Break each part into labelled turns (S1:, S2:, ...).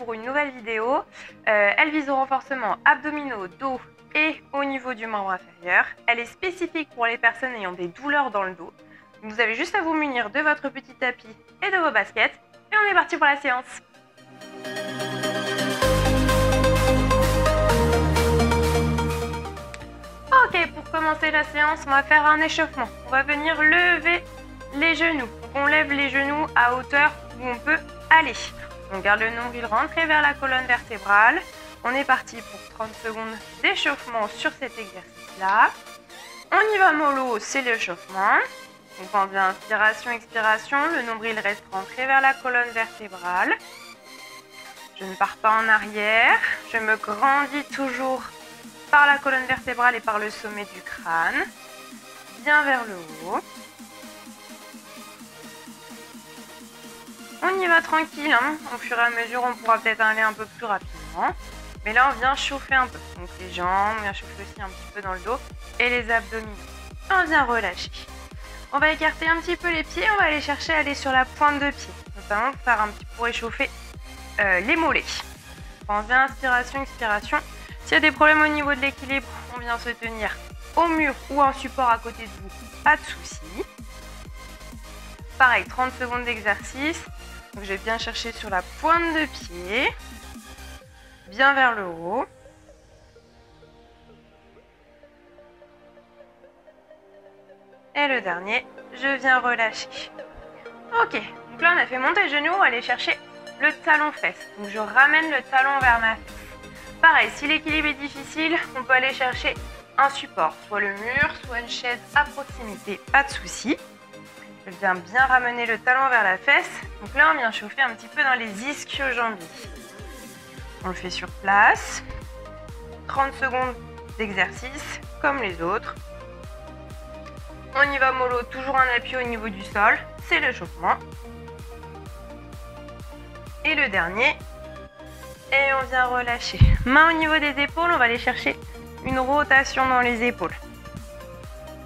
S1: pour une nouvelle vidéo. Elle vise au renforcement abdominaux, dos et au niveau du membre inférieur. Elle est spécifique pour les personnes ayant des douleurs dans le dos. Vous avez juste à vous munir de votre petit tapis et de vos baskets. Et on est parti pour la séance. Ok, pour commencer la séance, on va faire un échauffement. On va venir lever les genoux. Donc on lève les genoux à hauteur où on peut aller. On garde le nombril rentré vers la colonne vertébrale. On est parti pour 30 secondes d'échauffement sur cet exercice-là. On y va mollo, c'est l'échauffement. Donc on vient inspiration, expiration. Le nombril reste rentré vers la colonne vertébrale. Je ne pars pas en arrière. Je me grandis toujours par la colonne vertébrale et par le sommet du crâne. Bien vers le haut. On y va tranquille, hein. Au fur et à mesure, on pourra peut-être aller un peu plus rapidement. Mais là, on vient chauffer un peu. Donc les jambes, on vient chauffer aussi un petit peu dans le dos et les abdominaux. On vient relâcher. On va écarter un petit peu les pieds. On va aller chercher à aller sur la pointe de pied. Notamment pour faire un petit pour réchauffer les mollets. On vient inspiration, expiration. S'il y a des problèmes au niveau de l'équilibre, on vient se tenir au mur ou en support à côté de vous. Pas de souci. Pareil, 30 secondes d'exercice. Donc je vais bien chercher sur la pointe de pied, bien vers le haut. Et le dernier, je viens relâcher. Ok, donc là on a fait monter le genou, on va aller chercher le talon-fesse. Donc je ramène le talon vers ma fesse. Pareil, si l'équilibre est difficile, on peut aller chercher un support, soit le mur, soit une chaise à proximité, pas de souci. Je viens bien ramener le talon vers la fesse. Donc là, on vient chauffer un petit peu dans les ischio-jambiers. On le fait sur place. 30 secondes d'exercice, comme les autres. On y va mollo, toujours un appui au niveau du sol. C'est l'échauffement. Et le dernier. Et on vient relâcher. Main au niveau des épaules, on va aller chercher une rotation dans les épaules.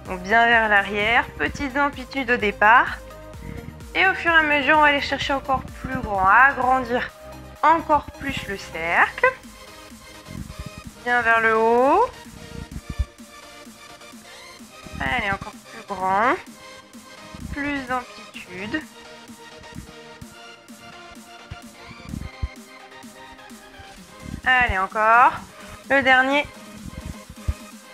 S1: Donc bien vers l'arrière, petite amplitude au départ. Et au fur et à mesure, on va aller chercher encore plus grand, agrandir encore plus le cercle. Bien vers le haut. Allez, encore plus grand. Plus d'amplitude. Allez, encore. Le dernier.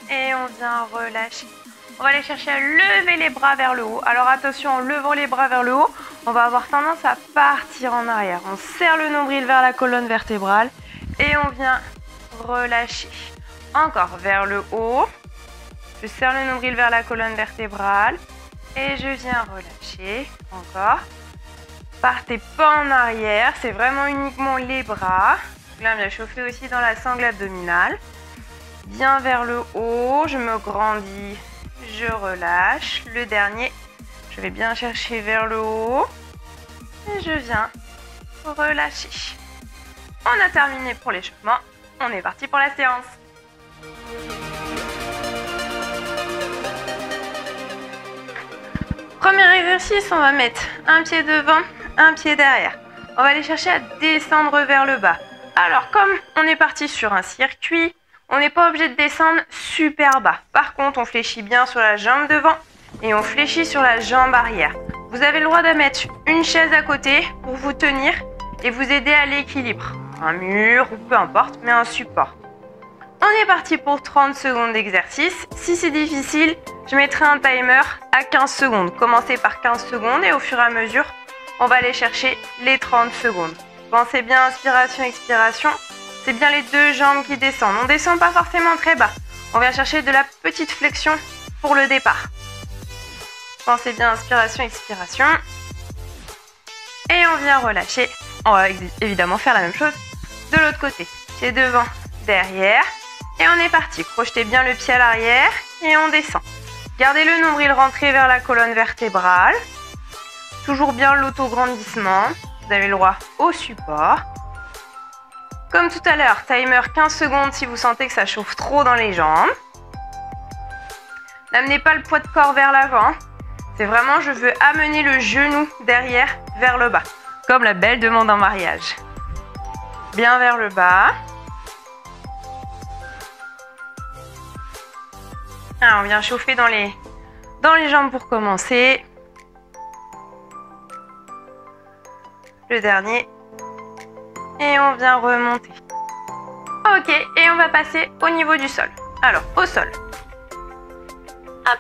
S1: Et on vient relâcher. On va aller chercher à lever les bras vers le haut. Alors attention, en levant les bras vers le haut, on va avoir tendance à partir en arrière. On serre le nombril vers la colonne vertébrale et on vient relâcher. Encore vers le haut. Je serre le nombril vers la colonne vertébrale et je viens relâcher. Encore. Partez pas en arrière, c'est vraiment uniquement les bras. Là, on vient chauffer aussi dans la sangle abdominale. Bien vers le haut, je me grandis. Je relâche. Le dernier, je vais bien chercher vers le haut. Et je viens relâcher. On a terminé pour l'échauffement. On est parti pour la séance. Premier exercice, on va mettre un pied devant, un pied derrière. On va aller chercher à descendre vers le bas. Alors, comme on est parti sur un circuit, on n'est pas obligé de descendre super bas. Par contre, on fléchit bien sur la jambe devant et on fléchit sur la jambe arrière. Vous avez le droit de mettre une chaise à côté pour vous tenir et vous aider à l'équilibre. Un mur ou peu importe, mais un support. On est parti pour 30 secondes d'exercice. Si c'est difficile, je mettrai un timer à 15 secondes. Commencez par 15 secondes et au fur et à mesure, on va aller chercher les 30 secondes. Pensez bien inspiration, expiration. C'est bien les deux jambes qui descendent. On ne descend pas forcément très bas. On vient chercher de la petite flexion pour le départ. Pensez bien inspiration, expiration. Et on vient relâcher. On va évidemment faire la même chose de l'autre côté. Pied devant, derrière. Et on est parti. Projetez bien le pied à l'arrière et on descend. Gardez le nombril rentré vers la colonne vertébrale. Toujours bien l'autograndissement. Vous avez le droit au support. Comme tout à l'heure, timer 15 secondes si vous sentez que ça chauffe trop dans les jambes. N'amenez pas le poids de corps vers l'avant. C'est vraiment, je veux amener le genou derrière vers le bas. Comme la belle demande en mariage. bien vers le bas. Alors, on vient chauffer dans les jambes pour commencer. Le dernier. Et on vient remonter. Ok, et on va passer au niveau du sol. Alors, au sol. Hop.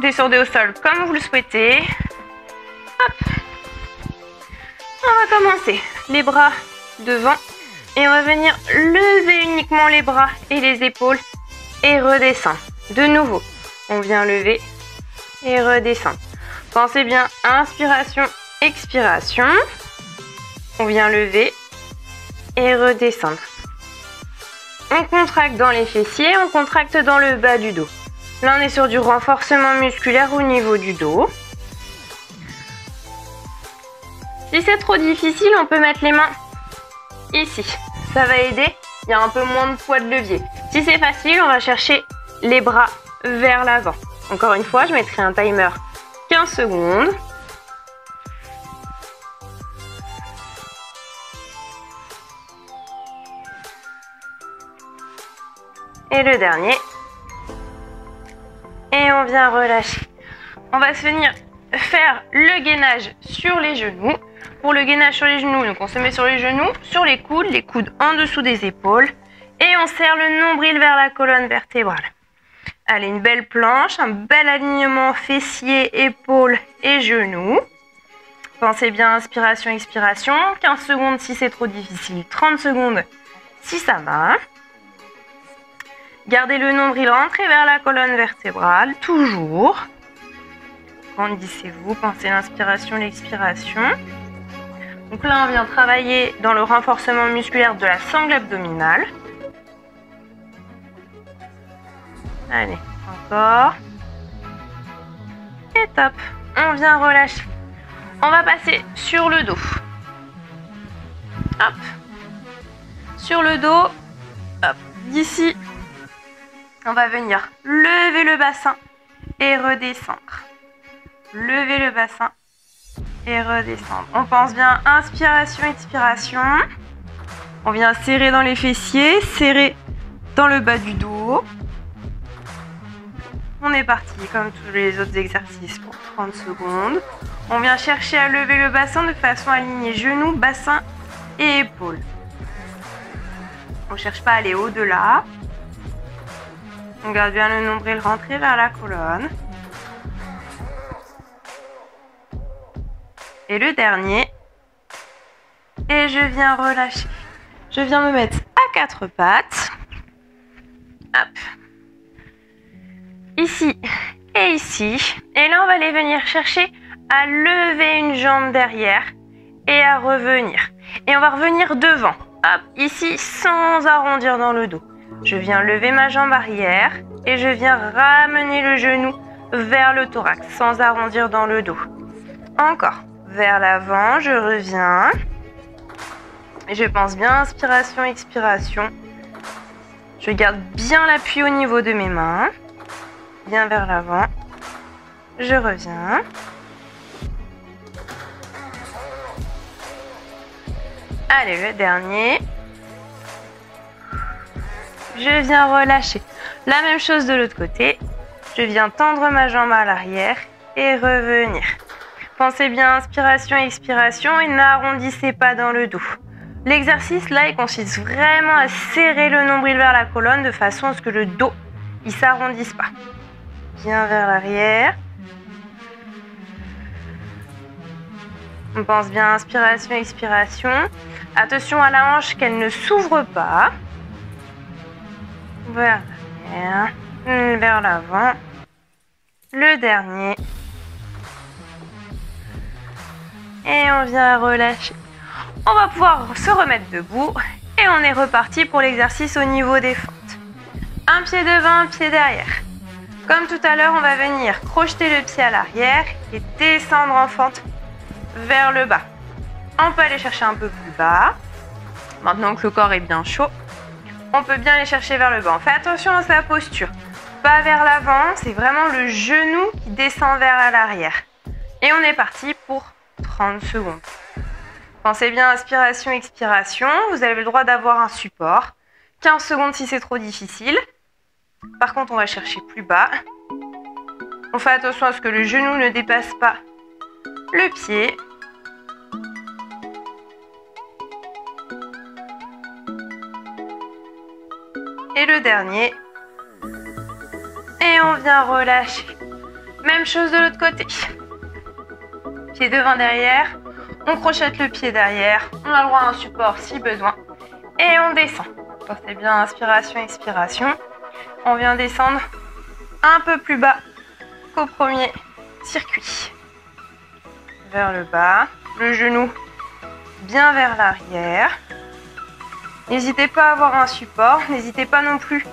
S1: Descendez au sol comme vous le souhaitez. Hop. On va commencer. Les bras devant. Et on va venir lever uniquement les bras et les épaules. Et redescendre. De nouveau, on vient lever et redescendre. Pensez bien, inspiration, expiration. On vient lever et redescendre. On contracte dans les fessiers, on contracte dans le bas du dos. Là, on est sur du renforcement musculaire au niveau du dos. Si c'est trop difficile, on peut mettre les mains ici. Ça va aider, il y a un peu moins de poids de levier. Si c'est facile, on va chercher les bras vers l'avant. Encore une fois, je mettrai un timer 15 secondes. Et le dernier. Et on vient relâcher. On va se venir faire le gainage sur les genoux. Pour le gainage sur les genoux, donc on se met sur les genoux, sur les coudes en dessous des épaules. Et on serre le nombril vers la colonne vertébrale. Allez, une belle planche, un bel alignement fessiers, épaules et genoux. Pensez bien, inspiration, expiration. 15 secondes si c'est trop difficile, 30 secondes si ça va. Gardez le nombril rentré vers la colonne vertébrale, toujours. Grandissez-vous, pensez l'inspiration, l'expiration. Donc là, on vient travailler dans le renforcement musculaire de la sangle abdominale. Allez, encore. Et top, on vient relâcher. On va passer sur le dos. Hop. Sur le dos, hop, d'ici. On va venir lever le bassin et redescendre. Lever le bassin et redescendre. On pense bien inspiration, expiration. On vient serrer dans les fessiers, serrer dans le bas du dos. On est parti comme tous les autres exercices pour 30 secondes. On vient chercher à lever le bassin de façon alignée genoux, bassin et épaules. On ne cherche pas à aller au-delà. On garde bien le nombril rentré vers la colonne. Et le dernier. Et je viens relâcher. Je viens me mettre à quatre pattes. Hop. Ici et ici. Et là, on va aller venir chercher à lever une jambe derrière et à revenir. Et on va revenir devant. Hop, ici, sans arrondir dans le dos. Je viens lever ma jambe arrière et je viens ramener le genou vers le thorax sans arrondir dans le dos. Encore. Vers l'avant, je reviens. Et je pense bien inspiration, expiration. Je garde bien l'appui au niveau de mes mains. Bien vers l'avant. Je reviens. Allez, le dernier. Je viens relâcher. La même chose de l'autre côté. Je viens tendre ma jambe à l'arrière et revenir. Pensez bien inspiration, expiration et n'arrondissez pas dans le dos. L'exercice là, il consiste vraiment à serrer le nombril vers la colonne de façon à ce que le dos, il s'arrondisse pas. Bien vers l'arrière. On pense bien inspiration, expiration. Attention à la hanche qu'elle ne s'ouvre pas. Vers l'arrière, vers l'avant. Le dernier. Et on vient relâcher. On va pouvoir se remettre debout. Et on est reparti pour l'exercice au niveau des fentes. Un pied devant, un pied derrière. Comme tout à l'heure, on va venir crocheter le pied à l'arrière et descendre en fente vers le bas. On peut aller chercher un peu plus bas. Maintenant que le corps est bien chaud, on peut bien aller chercher vers le bas. On fait attention à sa posture. Pas vers l'avant, c'est vraiment le genou qui descend vers l'arrière. Et on est parti pour 30 secondes. Pensez bien inspiration, expiration. Vous avez le droit d'avoir un support. 15 secondes si c'est trop difficile. Par contre, on va chercher plus bas. On fait attention à ce que le genou ne dépasse pas le pied. Et le dernier. Et on vient relâcher. Même chose de l'autre côté. Pied devant derrière. On crochette le pied derrière. On a le droit à un support si besoin. Et on descend. Pensez bien inspiration, expiration. On vient descendre un peu plus bas qu'au premier circuit. Vers le bas. Le genou bien vers l'arrière. N'hésitez pas à avoir un support. N'hésitez pas non plus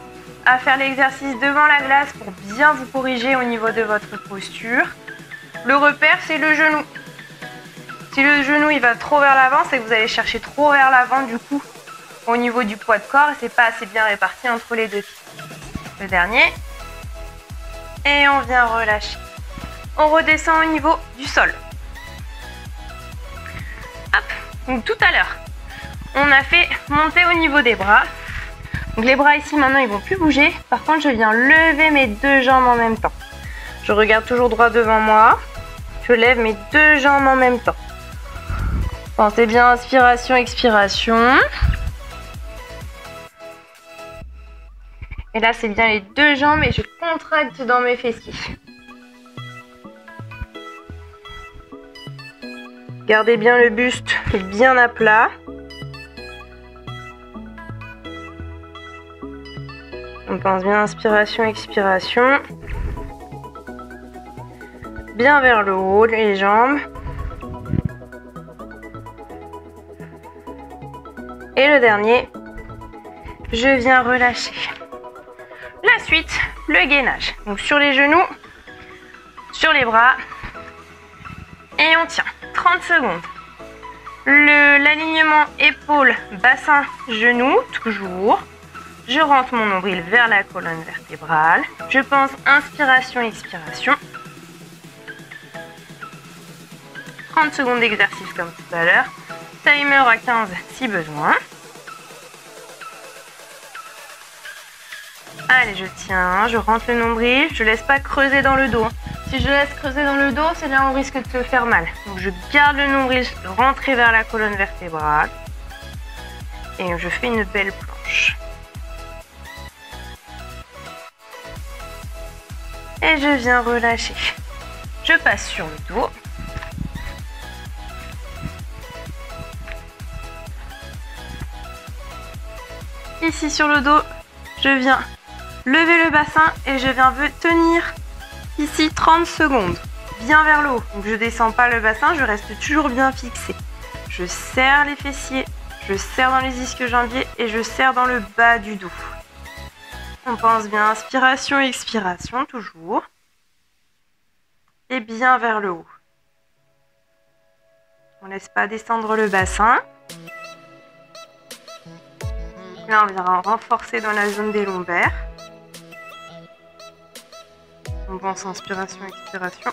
S1: à faire l'exercice devant la glace pour bien vous corriger au niveau de votre posture. Le repère, c'est le genou. Si le genou il va trop vers l'avant, c'est que vous allez chercher trop vers l'avant du coup au niveau du poids de corps et c'est pas assez bien réparti entre les deux pieds. Le dernier. Et on vient relâcher. On redescend au niveau du sol. Hop. Donc tout à l'heure, on a fait monter au niveau des bras. Donc les bras ici maintenant ils vont plus bouger. Par contre je viens lever mes deux jambes en même temps. Je regarde toujours droit devant moi. Je lève mes deux jambes en même temps. Pensez bien inspiration, expiration. Et là c'est bien les deux jambes et je contracte dans mes fessiers. Gardez bien le buste bien à plat. On pense bien inspiration, expiration. Bien vers le haut, les jambes. Et le dernier, je viens relâcher. La suite, le gainage. Donc sur les genoux, sur les bras. Et on tient 30 secondes. L'alignement épaule, bassin, genou, toujours. Je rentre mon nombril vers la colonne vertébrale. Je pense inspiration, expiration. 30 secondes d'exercice comme tout à l'heure. Timer à 15 si besoin. Allez, je tiens, je rentre le nombril. Je ne laisse pas creuser dans le dos. Si je laisse creuser dans le dos, c'est là où on risque de se faire mal. Donc je garde le nombril rentré vers la colonne vertébrale. Et je fais une belle planche. Et je viens relâcher. Je passe sur le dos. Ici sur le dos, je viens lever le bassin et je viens tenir ici 30 secondes. Bien vers le haut. Donc je ne descends pas le bassin, je reste toujours bien fixé. Je serre les fessiers, je serre dans les ischio-jambiers et je serre dans le bas du dos. On pense bien inspiration, expiration, toujours. Et bien vers le haut. On ne laisse pas descendre le bassin. Là, on vient renforcer dans la zone des lombaires. On pense inspiration, expiration.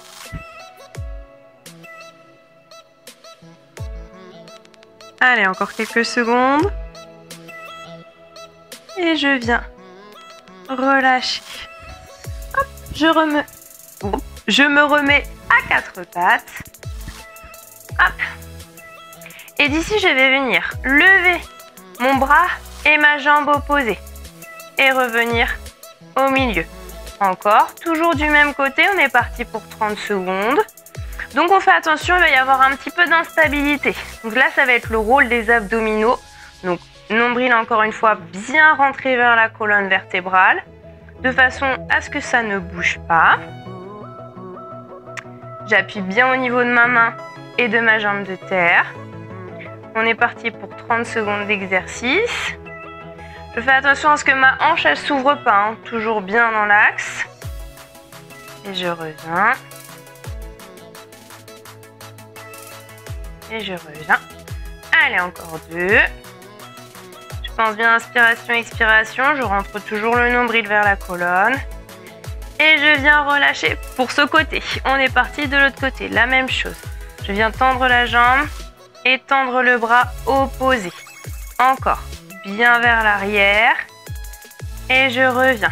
S1: Allez, encore quelques secondes. Et je viens relâcher. Hop, je me remets à quatre pattes. Hop. Et d'ici, je vais venir lever mon bras et ma jambe opposée. Et revenir au milieu. Encore, toujours du même côté, on est parti pour 30 secondes. Donc on fait attention, il va y avoir un petit peu d'instabilité. Donc là, ça va être le rôle des abdominaux. Donc nombril encore une fois bien rentré vers la colonne vertébrale, de façon à ce que ça ne bouge pas. J'appuie bien au niveau de ma main et de ma jambe de terre. On est parti pour 30 secondes d'exercice. Je fais attention à ce que ma hanche elle s'ouvre pas, hein. Toujours bien dans l'axe. Et je reviens. Et je reviens. Allez, encore deux. Je pense bien inspiration, expiration. Je rentre toujours le nombril vers la colonne. Et je viens relâcher pour ce côté. On est parti de l'autre côté. La même chose. Je viens tendre la jambe et tendre le bras opposé. Encore, bien vers l'arrière. Et je reviens.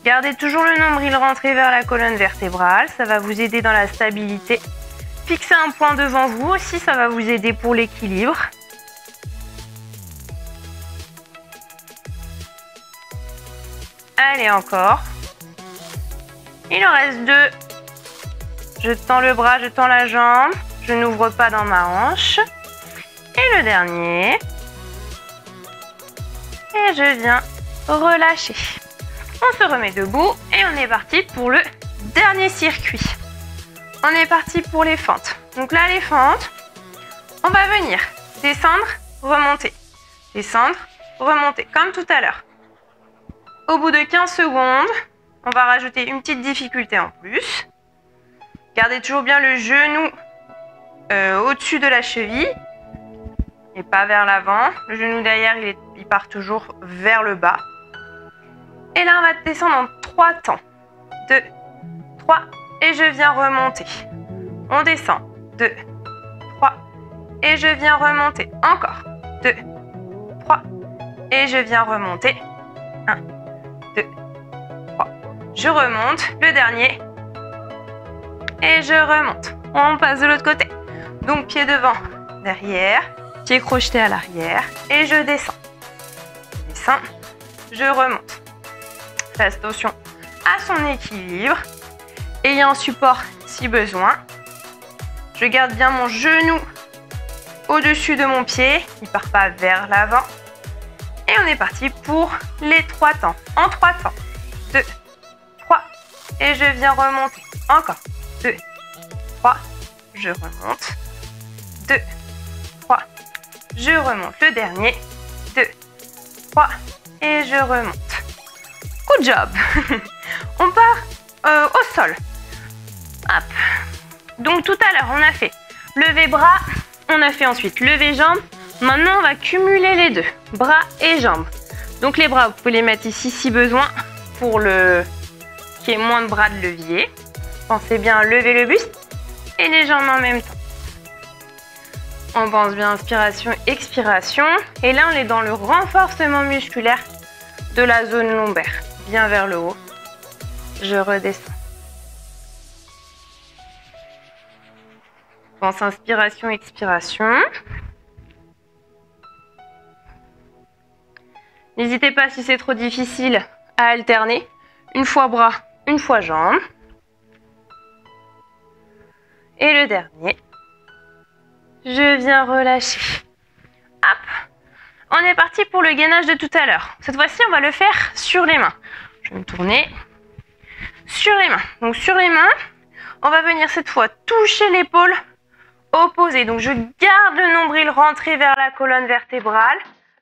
S1: Gardez toujours le nombril rentré vers la colonne vertébrale, ça va vous aider dans la stabilité. Fixez un point devant vous aussi, ça va vous aider pour l'équilibre. Allez, encore. Il en reste 2. Je tends le bras, je tends la jambe. Je n'ouvre pas dans ma hanche. Et le dernier. Et je viens relâcher. On se remet debout et on est parti pour le dernier circuit. On est parti pour les fentes. Donc là, les fentes, on va venir descendre, remonter. Descendre, remonter, comme tout à l'heure. Au bout de 15 secondes, on va rajouter une petite difficulté en plus. Gardez toujours bien le genou au-dessus de la cheville et pas vers l'avant. Le genou derrière, il part toujours vers le bas. Et là, on va descendre en 3 temps. 2, 3, et je viens remonter. On descend. 2, 3, et je viens remonter. Encore. 2, 3, et je viens remonter. 1, 2, 3. Je remonte. Le dernier. Et je remonte. On passe de l'autre côté. Donc, pied devant, derrière. Pied crocheté à l'arrière. Et je descends. Je descends. Je remonte. Faites attention à son équilibre. Ayez un support si besoin. Je garde bien mon genou au-dessus de mon pied. Il ne part pas vers l'avant. Et on est parti pour les 3 temps. En 3 temps. 2, 3. Et je viens remonter. Encore. 2, 3. Je remonte. 2, 3. Je remonte. Le dernier. 2, 3. Et je remonte. Good job. On part au sol. Hop. Donc tout à l'heure, on a fait lever bras, on a fait ensuite lever jambes. Maintenant, on va cumuler les deux, bras et jambes. Donc les bras, vous pouvez les mettre ici si besoin pour qu'il y ait moins de bras de levier. Pensez bien à lever le buste et les jambes en même temps. On pense bien inspiration, expiration. Et là, on est dans le renforcement musculaire de la zone lombaire. Bien vers le haut. Je redescends. Pense inspiration, expiration. N'hésitez pas si c'est trop difficile à alterner. Une fois bras, une fois jambes. Et le dernier. Je viens relâcher. Hop. On est parti pour le gainage de tout à l'heure. Cette fois-ci, on va le faire sur les mains. Je vais me tourner. Sur les mains. Donc sur les mains, on va venir cette fois toucher l'épaule opposée. Donc je garde le nombril rentré vers la colonne vertébrale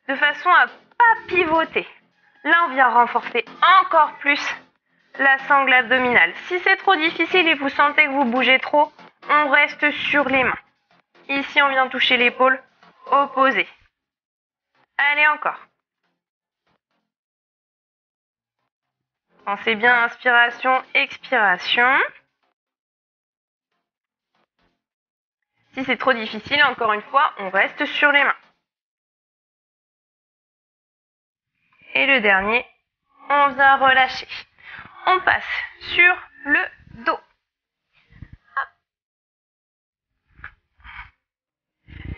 S1: de façon à pas pivoter. Là, on vient renforcer encore plus la sangle abdominale. Si c'est trop difficile et vous sentez que vous bougez trop, on reste sur les mains. Ici, on vient toucher l'épaule opposée. Allez, encore. Pensez bien inspiration, expiration. Si c'est trop difficile, encore une fois, on reste sur les mains. Et le dernier, on vient relâcher. On passe sur le dos.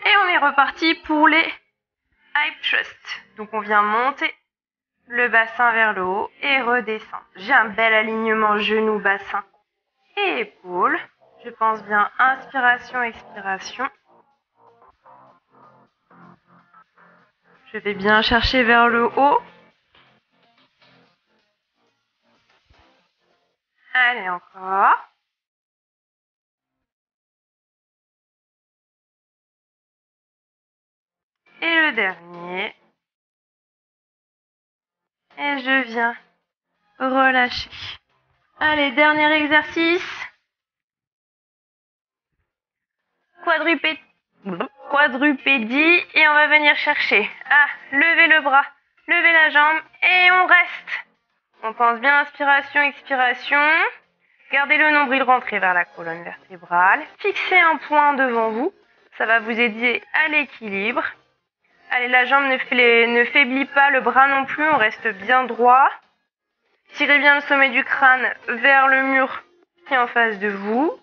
S1: Et on est reparti pour les hip thrusts. Donc on vient monter le bassin vers le haut et redescendre. J'ai un bel alignement genou, bassin et épaules. Je pense bien inspiration, expiration. Je vais bien chercher vers le haut. Allez, encore. Et le dernier. Et je viens relâcher. Allez, dernier exercice. Quadrupédie. Et on va venir chercher à lever le bras, lever la jambe et on reste. On pense bien inspiration, expiration. Gardez le nombril rentré vers la colonne vertébrale. Fixez un point devant vous. Ça va vous aider à l'équilibre. Allez, la jambe ne faiblit pas, le bras non plus, on reste bien droit. Tirez bien le sommet du crâne vers le mur qui est en face de vous.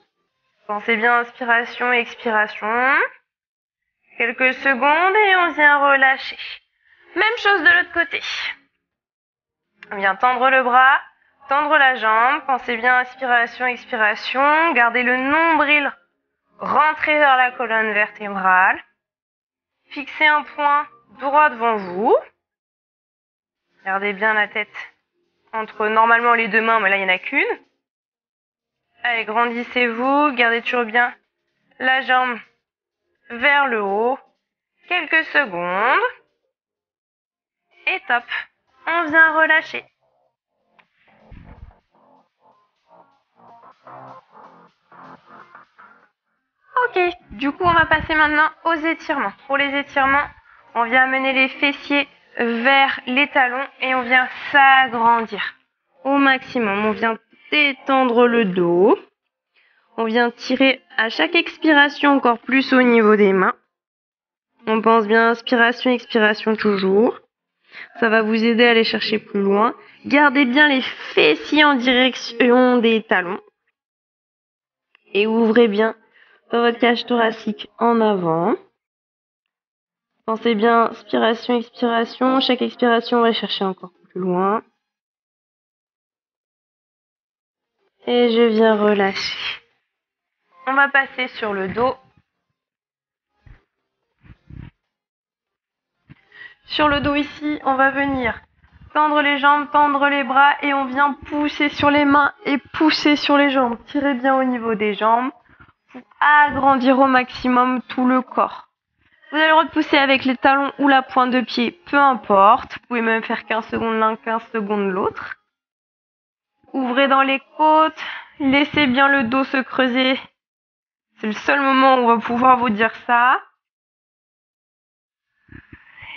S1: Pensez bien inspiration, expiration. Quelques secondes et on vient relâcher. Même chose de l'autre côté. On vient tendre le bras, tendre la jambe. Pensez bien inspiration, expiration. Gardez le nombril rentré vers la colonne vertébrale. Fixez un point droit devant vous. Gardez bien la tête entre normalement les deux mains, mais là il n'y en a qu'une. Allez, grandissez-vous, gardez toujours bien la jambe vers le haut. Quelques secondes. Et top, on vient relâcher. Ok, du coup on va passer maintenant aux étirements. Pour les étirements, on vient amener les fessiers vers les talons et on vient s'agrandir au maximum. On vient détendre le dos. On vient tirer à chaque expiration encore plus au niveau des mains. On pense bien inspiration, expiration toujours. Ça va vous aider à aller chercher plus loin. Gardez bien les fessiers en direction des talons. Et ouvrez bien votre cage thoracique en avant. Pensez bien inspiration, expiration. Chaque expiration, on va chercher encore plus loin. Et je viens relâcher. On va passer sur le dos. Sur le dos ici, on va venir tendre les jambes, tendre les bras et on vient pousser sur les mains et pousser sur les jambes. Tirez bien au niveau des jambes pour agrandir au maximum tout le corps. Vous avez le droit de pousser avec les talons ou la pointe de pied, peu importe. Vous pouvez même faire 15 secondes l'un, 15 secondes l'autre. Ouvrez dans les côtes, laissez bien le dos se creuser. C'est le seul moment où on va pouvoir vous dire ça.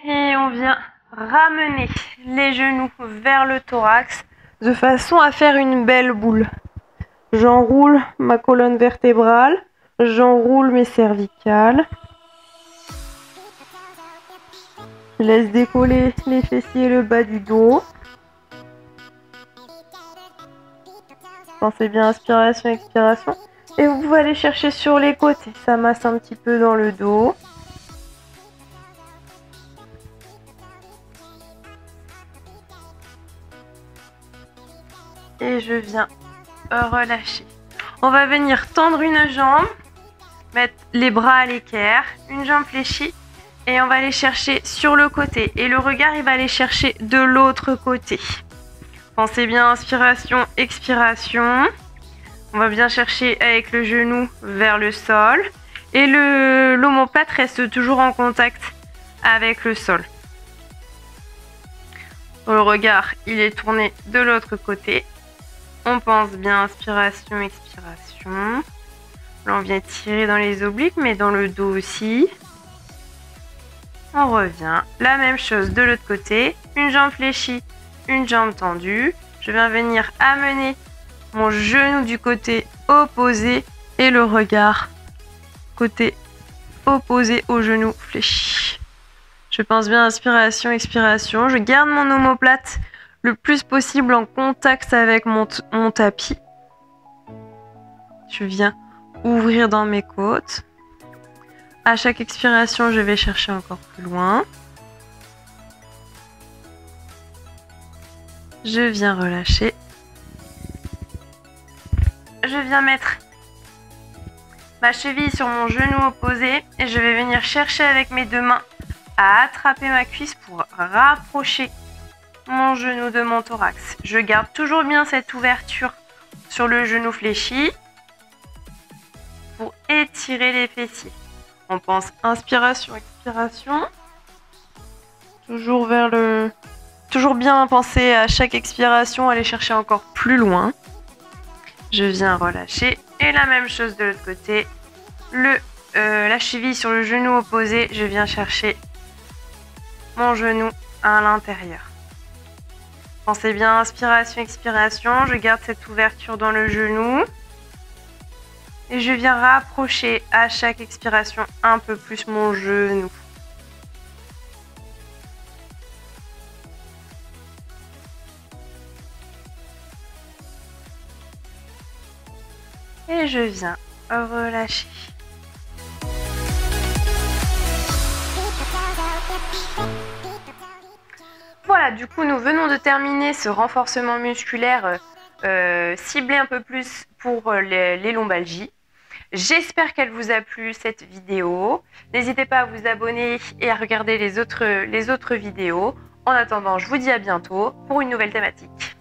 S1: Et on vient ramener les genoux vers le thorax de façon à faire une belle boule. J'enroule ma colonne vertébrale, j'enroule mes cervicales. Je laisse décoller les fessiers et le bas du dos. Pensez bien inspiration, expiration. Et vous pouvez aller chercher sur les côtés. Ça masse un petit peu dans le dos. Et je viens relâcher. On va venir tendre une jambe, mettre les bras à l'équerre, une jambe fléchie et on va aller chercher sur le côté. Et le regard, il va aller chercher de l'autre côté. Pensez bien inspiration, expiration. On va bien chercher avec le genou vers le sol. Et l'omoplate reste toujours en contact avec le sol. Le regard, il est tourné de l'autre côté. On pense bien inspiration, expiration. Là, on vient tirer dans les obliques, mais dans le dos aussi. On revient. La même chose de l'autre côté. Une jambe fléchie, une jambe tendue. Je viens venir amener mon genou du côté opposé et le regard côté opposé au genou fléchi. Je pense bien inspiration, expiration. Je garde mon omoplate le plus possible en contact avec mon tapis. Je viens ouvrir dans mes côtes. À chaque expiration, je vais chercher encore plus loin. Je viens relâcher. Je viens mettre ma cheville sur mon genou opposé et je vais venir chercher avec mes deux mains à attraper ma cuisse pour rapprocher mon genou de mon thorax. Je garde toujours bien cette ouverture sur le genou fléchi pour étirer les fessiers. On pense inspiration, expiration. Toujours vers le... Toujours bien penser à chaque expiration, aller chercher encore plus loin. Je viens relâcher. Et la même chose de l'autre côté. La cheville sur le genou opposé, je viens chercher mon genou à l'intérieur. Pensez bien inspiration, expiration. Je garde cette ouverture dans le genou. Et je viens rapprocher à chaque expiration un peu plus mon genou. Et je viens relâcher. Voilà, du coup, nous venons de terminer ce renforcement musculaire ciblé un peu plus pour les lombalgies. J'espère qu'elle vous a plu cette vidéo. N'hésitez pas à vous abonner et à regarder les autres vidéos. En attendant, je vous dis à bientôt pour une nouvelle thématique.